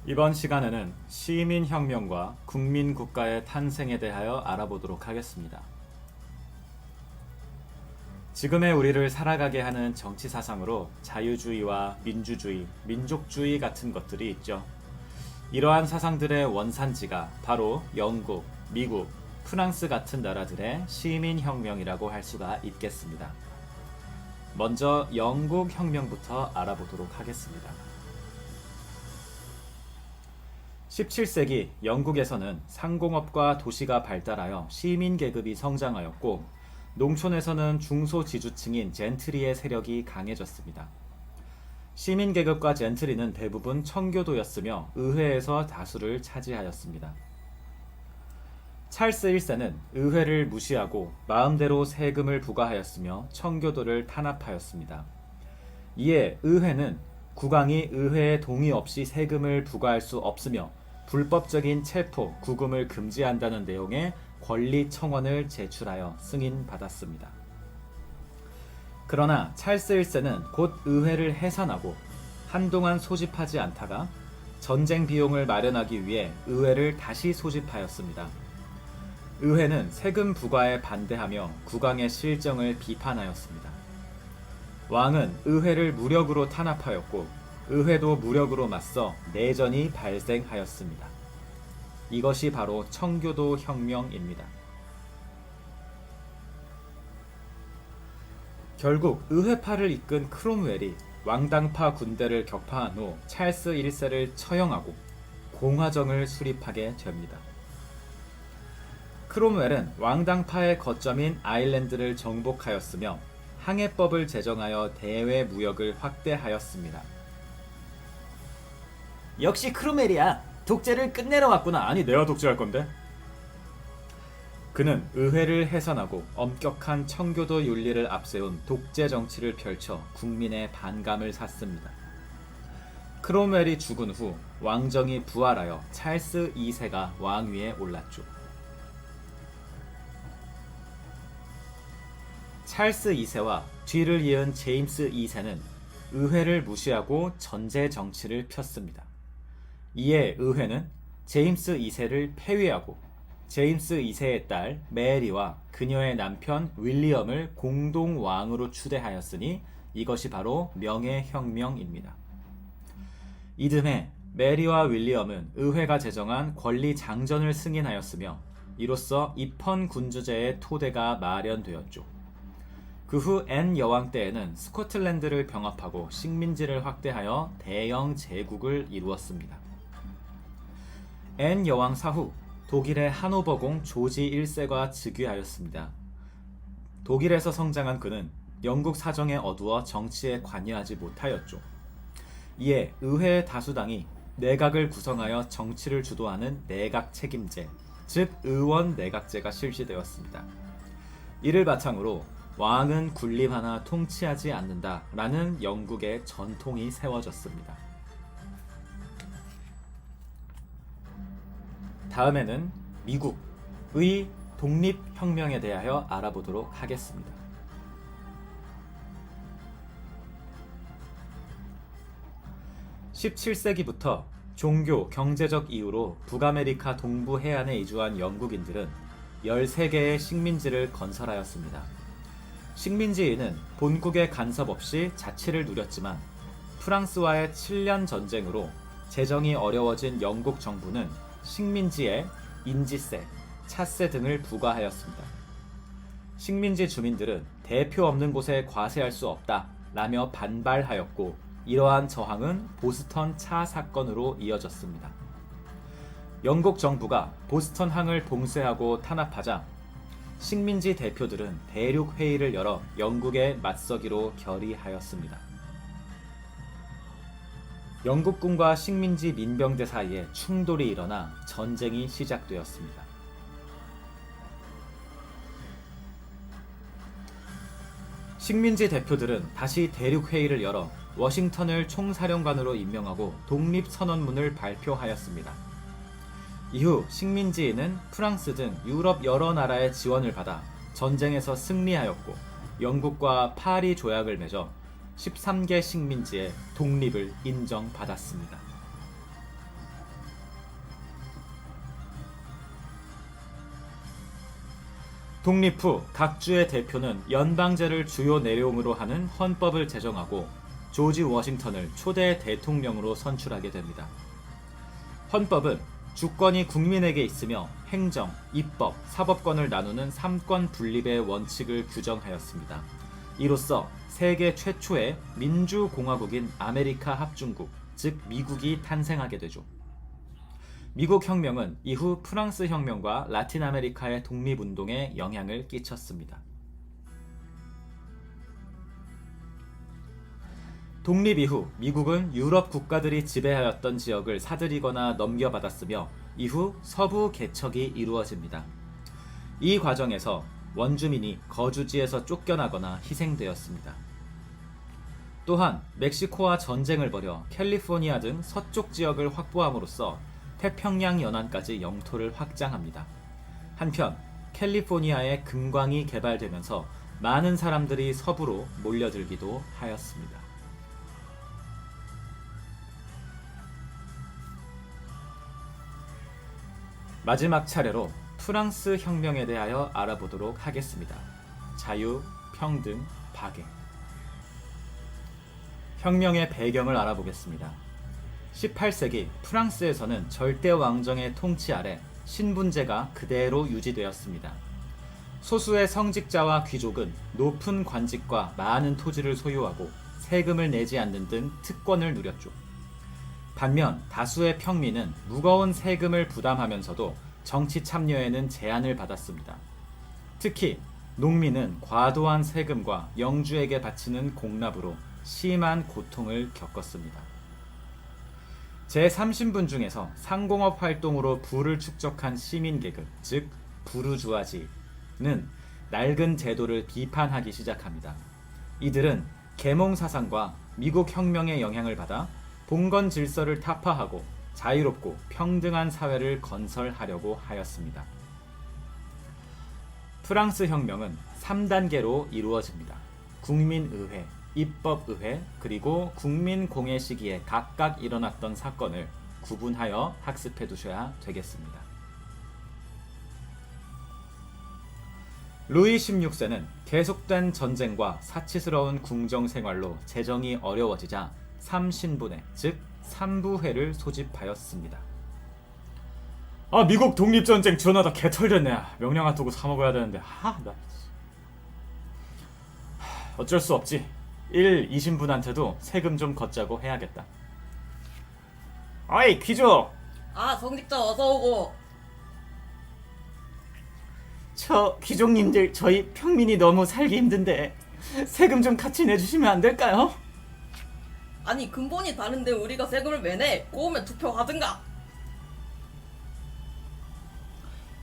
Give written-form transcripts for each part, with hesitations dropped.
이번 시간에는 시민혁명과 국민국가의 탄생에 대하여 알아보도록 하겠습니다. 지금의 우리를 살아가게 하는 정치 사상으로 자유주의와 민주주의, 민족주의 같은 것들이 있죠. 이러한 사상들의 원산지가 바로 영국, 미국, 프랑스 같은 나라들의 시민혁명이라고 할 수가 있겠습니다. 먼저 영국 혁명부터 알아보도록 하겠습니다. 17세기 영국에서는 상공업과 도시가 발달하여 시민 계급이 성장하였고, 농촌에서는 중소지주층인 젠트리의 세력이 강해졌습니다. 시민 계급과 젠트리는 대부분 청교도였으며 의회에서 다수를 차지하였습니다. 찰스 1세는 의회를 무시하고 마음대로 세금을 부과하였으며 청교도를 탄압하였습니다. 이에 의회는 국왕이 의회의 동의 없이 세금을 부과할 수 없으며 불법적인 체포, 구금을 금지한다는 내용의 권리 청원을 제출하여 승인받았습니다. 그러나 찰스 1세는 곧 의회를 해산하고 한동안 소집하지 않다가 전쟁 비용을 마련하기 위해 의회를 다시 소집하였습니다. 의회는 세금 부과에 반대하며 국왕의 실정을 비판하였습니다. 왕은 의회를 무력으로 탄압하였고 의회도 무력으로 맞서 내전이 발생하였습니다. 이것이 바로 청교도 혁명입니다. 결국 의회파를 이끈 크롬웰이 왕당파 군대를 격파한 후 찰스 1세를 처형하고 공화정을 수립하게 됩니다. 크롬웰은 왕당파의 거점인 아일랜드를 정복하였으며 항해법을 제정하여 대외 무역을 확대하였습니다. 역시 크롬웰이야. 독재를 끝내러 왔구나. 아니, 내가 독재할 건데? 그는 의회를 해산하고 엄격한 청교도 윤리를 앞세운 독재 정치를 펼쳐 국민의 반감을 샀습니다. 크롬웰이 죽은 후 왕정이 부활하여 찰스 2세가 왕위에 올랐죠. 찰스 2세와 뒤를 이은 제임스 2세는 의회를 무시하고 전제 정치를 폈습니다. 이에 의회는 제임스 2세를 폐위하고 제임스 2세의 딸 메리와 그녀의 남편 윌리엄을 공동 왕으로 추대하였으니 이것이 바로 명예혁명입니다. 이듬해 메리와 윌리엄은 의회가 제정한 권리 장전을 승인하였으며 이로써 입헌 군주제의 토대가 마련되었죠. 그 후 앤 여왕 때에는 스코틀랜드를 병합하고 식민지를 확대하여 대영 제국을 이루었습니다. 앤 여왕 사후 독일의 하노버공 조지 1세가 즉위하였습니다. 독일에서 성장한 그는 영국 사정에 어두워 정치에 관여하지 못하였죠. 이에 의회 다수당이 내각을 구성하여 정치를 주도하는 내각 책임제, 즉 의원 내각제가 실시되었습니다. 이를 바탕으로 왕은 군림하나 통치하지 않는다라는 영국의 전통이 세워졌습니다. 다음에는 미국의 독립혁명에 대하여 알아보도록 하겠습니다. (17세기부터) 종교, 경제적 이유로 북아메리카 동부 해안에 이주한 영국인들은 13개의 식민지를 건설하였습니다. 식민지에는 본국의 간섭 없이 자치를 누렸지만 프랑스와의 7년 전쟁으로 재정이 어려워진 영국 정부는 식민지에 인지세, 차세 등을 부과하였습니다. 식민지 주민들은 대표 없는 곳에 과세할 수 없다라며 반발하였고, 이러한 저항은 보스턴 차 사건으로 이어졌습니다. 영국 정부가 보스턴 항을 봉쇄하고 탄압하자 식민지 대표들은 대륙 회의를 열어 영국에 맞서기로 결의하였습니다. 영국군과 식민지 민병대 사이에 충돌이 일어나 전쟁이 시작되었습니다. 식민지 대표들은 다시 대륙 회의를 열어 워싱턴을 총사령관으로 임명하고 독립선언문을 발표하였습니다. 이후 식민지인은 프랑스 등 유럽 여러 나라의 지원을 받아 전쟁에서 승리하였고, 영국과 파리 조약을 맺어 13개 식민지의 독립을 인정받았습니다. 독립 후 각 주의 대표는 연방제를 주요 내용으로 하는 헌법을 제정하고 조지 워싱턴을 초대 대통령으로 선출하게 됩니다. 헌법은 주권이 국민에게 있으며 행정, 입법, 사법권을 나누는 삼권 분립의 원칙을 규정하였습니다. 이로써 세계 최초의 민주공화국인 아메리카 합중국, 즉 미국이 탄생하게 되죠. 미국 혁명은 이후 프랑스 혁명과 라틴 아메리카의 독립운동에 영향을 끼쳤습니다. 독립 이후 미국은 유럽 국가들이 지배하였던 지역을 사들이거나 넘겨받았으며 이후 서부 개척이 이루어집니다. 이 과정에서 원주민이 거주지에서 쫓겨나거나 희생되었습니다. 또한 멕시코와 전쟁을 벌여 캘리포니아 등 서쪽 지역을 확보함으로써 태평양 연안까지 영토를 확장합니다. 한편 캘리포니아에 금광이 개발되면서 많은 사람들이 서부로 몰려들기도 하였습니다. 마지막 차례로 프랑스 혁명에 대하여 알아보도록 하겠습니다. 자유, 평등, 박애. 혁명의 배경을 알아보겠습니다. 18세기 프랑스에서는 절대 왕정의 통치 아래 신분제가 그대로 유지되었습니다. 소수의 성직자와 귀족은 높은 관직과 많은 토지를 소유하고 세금을 내지 않는 등 특권을 누렸죠. 반면 다수의 평민은 무거운 세금을 부담하면서도 정치 참여에는 제한을 받았습니다. 특히 농민은 과도한 세금과 영주에게 바치는 공납으로 심한 고통을 겪었습니다. 제3신분 중에서 상공업 활동으로 부를 축적한 시민계급, 즉 부르주아지는 낡은 제도를 비판하기 시작합니다. 이들은 계몽사상과 미국 혁명의 영향을 받아 봉건 질서를 타파하고 자유롭고 평등한 사회를 건설하려고 하였습니다. 프랑스 혁명은 3단계로 이루어집니다. 국민의회, 입법의회, 그리고 국민공회 시기에 각각 일어났던 사건을 구분하여 학습해 두셔야 되겠습니다. 루이 16세는 계속된 전쟁과 사치스러운 궁정 생활로 재정이 어려워지자 3신분회, 즉 3부회를 소집하였습니다. 미국 독립전쟁 전하다 개털렸네. 명령아 두고 사 먹어야 되는데 어쩔 수 없지. 1, 2신분한테도 세금 좀 걷자고 해야겠다. 어이 귀족! 성직자 어서오고. 저 귀족님들, 저희 평민이 너무 살기 힘든데 세금 좀 같이 내주시면 안 될까요? 아니 근본이 다른데 우리가 세금을 왜 내? 꼬우면 투표하든가.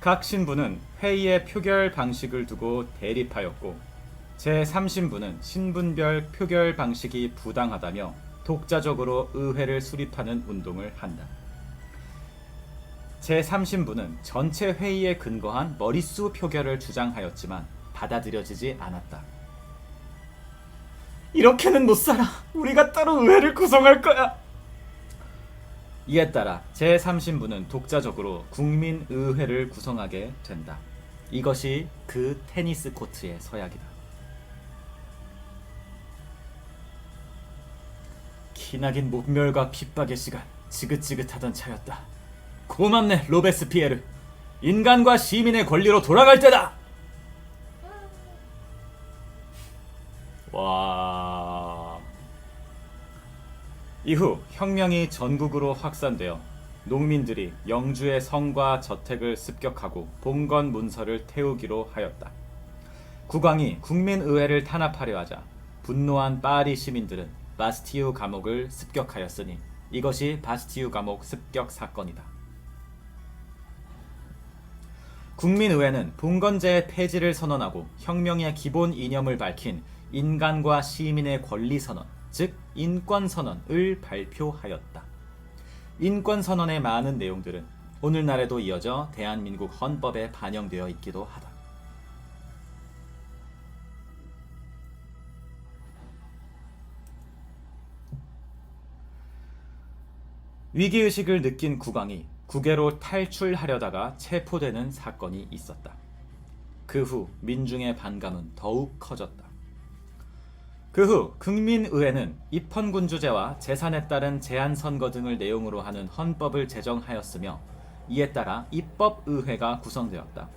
각 신부는 회의의 표결 방식을 두고 대립하였고 제3신부는 신분별 표결 방식이 부당하다며 독자적으로 의회를 수립하는 운동을 한다. 제3신부는 전체 회의에 근거한 머릿수 표결을 주장하였지만 받아들여지지 않았다. 이렇게는 못 살아. 우리가 따로 의회를 구성할 거야. 이에 따라 제3신부는 독자적으로 국민의회를 구성하게 된다. 이것이 그 테니스 코트의 서약이다. 기나긴 목멸과 핍박의 시간, 지긋지긋하던 차였다. 고맙네 로베스피에르. 인간과 시민의 권리로 돌아갈 때다. 와. 이후 혁명이 전국으로 확산되어 농민들이 영주의 성과 저택을 습격하고 봉건 문서를 태우기로 하였다. 국왕이 국민의회를 탄압하려 하자 분노한 파리 시민들은 바스티유 감옥을 습격하였으니 이것이 바스티유 감옥 습격 사건이다. 국민의회는 봉건제의 폐지를 선언하고 혁명의 기본 이념을 밝힌 인간과 시민의 권리 선언, 즉 인권선언을 발표하였다. 인권선언의 많은 내용들은 오늘날에도 이어져 대한민국 헌법에 반영되어 있기도 하다. 위기의식을 느낀 국왕이 국외로 탈출하려다가 체포되는 사건이 있었다. 그 후 민중의 반감은 더욱 커졌다. 그 후 국민의회는 입헌군주제와 재산에 따른 제한선거 등을 내용으로 하는 헌법을 제정하였으며 이에 따라 입법의회가 구성되었다.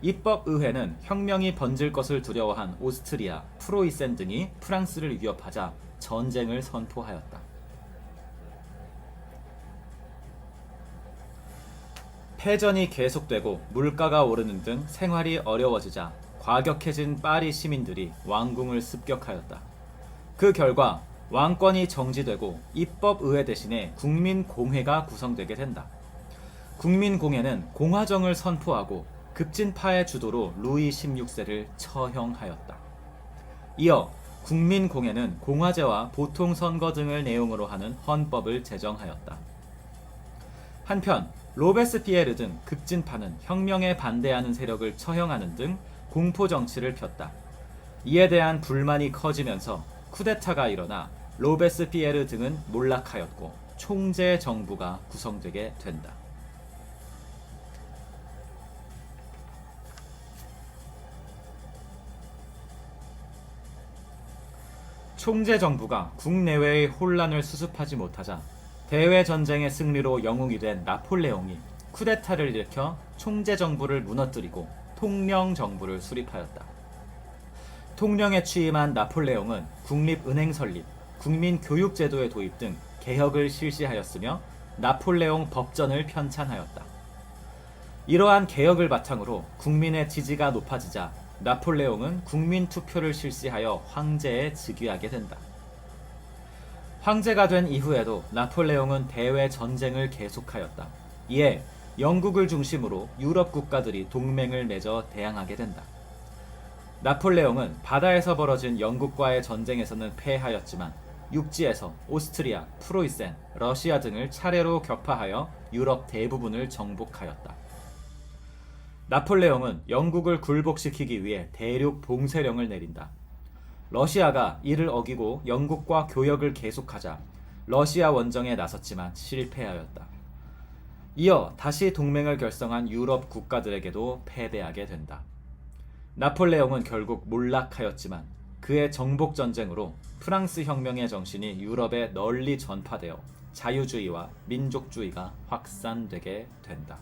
입법의회는 혁명이 번질 것을 두려워한 오스트리아, 프로이센 등이 프랑스를 위협하자 전쟁을 선포하였다. 패전이 계속되고 물가가 오르는 등 생활이 어려워지자 과격해진 파리 시민들이 왕궁을 습격하였다. 그 결과 왕권이 정지되고 입법의회 대신에 국민공회가 구성되게 된다. 국민공회는 공화정을 선포하고 급진파의 주도로 루이 16세를 처형하였다. 이어 국민공회는 공화제와 보통선거 등을 내용으로 하는 헌법을 제정하였다. 한편 로베스피에르 등 급진파는 혁명에 반대하는 세력을 처형하는 등 공포정치를 폈다. 이에 대한 불만이 커지면서 쿠데타가 일어나 로베스피에르 등은 몰락하였고 총재 정부가 구성되게 된다. 총재 정부가 국내외의 혼란을 수습하지 못하자 대외 전쟁의 승리로 영웅이 된 나폴레옹이 쿠데타를 일으켜 총재 정부를 무너뜨리고 통령 정부를 수립하였다. 통령에 취임한 나폴레옹은 국립은행 설립, 국민교육제도의 도입 등 개혁을 실시하였으며 나폴레옹 법전을 편찬하였다. 이러한 개혁을 바탕으로 국민의 지지가 높아지자 나폴레옹은 국민투표를 실시하여 황제에 즉위하게 된다. 황제가 된 이후에도 나폴레옹은 대외 전쟁을 계속하였다. 이에 영국을 중심으로 유럽 국가들이 동맹을 맺어 대항하게 된다. 나폴레옹은 바다에서 벌어진 영국과의 전쟁에서는 패하였지만 육지에서 오스트리아, 프로이센, 러시아 등을 차례로 격파하여 유럽 대부분을 정복하였다. 나폴레옹은 영국을 굴복시키기 위해 대륙 봉쇄령을 내린다. 러시아가 이를 어기고 영국과 교역을 계속하자 러시아 원정에 나섰지만 실패하였다. 이어 다시 동맹을 결성한 유럽 국가들에게도 패배하게 된다. 나폴레옹은 결국 몰락하였지만 그의 정복 전쟁으로 프랑스 혁명의 정신이 유럽에 널리 전파되어 자유주의와 민족주의가 확산되게 된다.